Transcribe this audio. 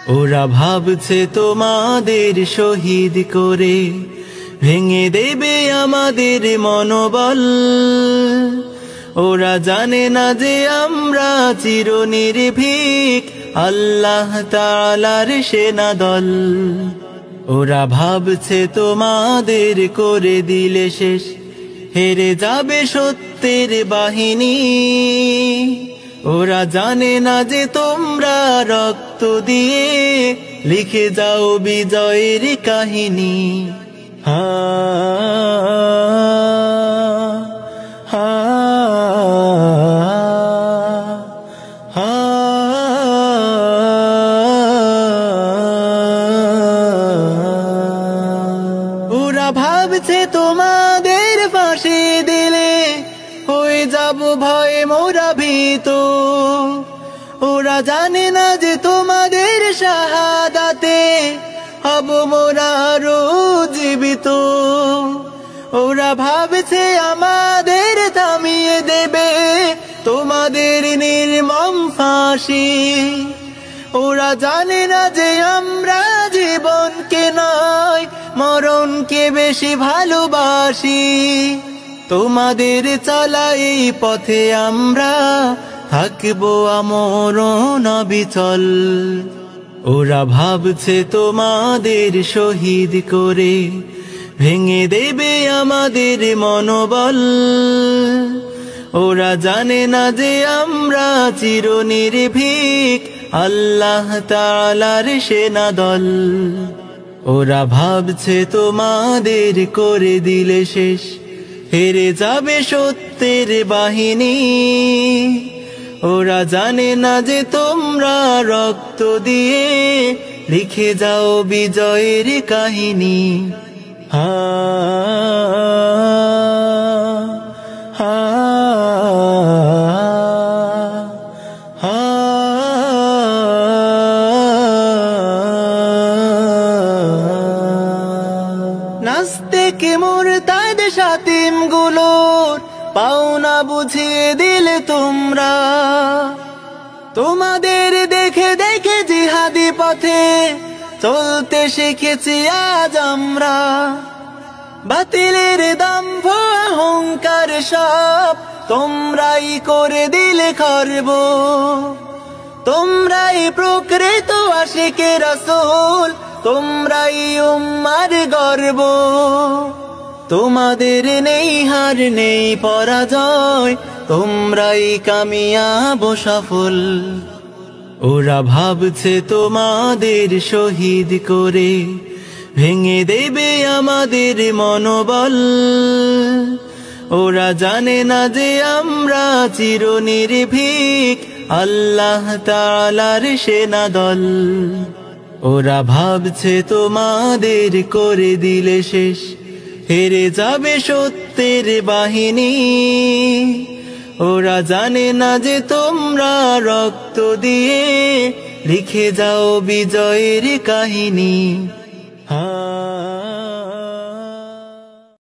ওরা ভাবছে তোমাদের শহীদ করে ভেঙে দেবে আমাদের মনোবল। ওরা জানে না যে আমরা চিরনির্ভীক আল্লাহ তাআলার সেনাদল। ওরা ভাবছে তোমাদের করে দিলে শেষ হেরে যাবে সত্যের বাহিনী। ওরা জানে না যে তোমরা রক্ত দিয়ে লিখে যাও বিজয়ের কাহিনী। হা হা হা ওরা ভাবছে তোমাদের ফাঁসি দিলে হয়ে যাব ভয়ে মোরা ভীত। ওরা জানে না যে তোমাদের শাহাদাতে হব মোরা আরো জীবিত। ওরা ভাবছে আমাদের থামিয়ে দেবে তোমাদের নির্মম ফাঁসি। ওরা জানে না যে আমরা জীবনকে নয় মরণকে বেশি ভালোবাসি। তোমাদের চলা এই পথে আমরা থাকবো আমরণ অবিচল। ওরা ভাবছে তোমাদের শহীদ করে ভেঙে দেবে আমাদের মনোবল। ওরা জানে না যে আমরা চিরনির্ভীক আল্লাহ তাআলার সেনাদল। ওরা ভাবছে তোমাদের করে দিলে শেষ হেরে যাবে সত্যের বাহিনী। ওরা জানে না যে তোমরা রক্ত দিয়ে লিখে যাও বিজয়ের কাহিনী। হা হা হা নাস্তিক মুরতাদ শাতিম গুলোর পাওনা বুঝিয়ে দিলে তোমরা। তোমাদের দেখে দেখে জিহাদি পথে চলতে শিখেছি আজ আমরা। বাতিলের দম্ভ অহংকার সব তোমরাই করে দিলে খর্ব। তোমরাই প্রকৃত আশিকে রাসূল, তোমরাই উম্মার গর্ব। তোমাদের নেই হার নেই পরাজয়, তোমরাই কামিয়াব সফল। ওরা ভাবছে তোমাদের শহীদ করে ভেঙে দেবে আমাদের মনোবল। ওরা জানে না যে আমরা চিরনির্ভীক আল্লাহ তাআলার সেনাদল। ওরা ভাবছে তোমাদের করে দিলে শেষ হেরে যাবে সত্যের বাহিনী। ওরা জানে না যে তোমরা রক্ত দিয়ে লিখে যাও বিজয়ের কাহিনী।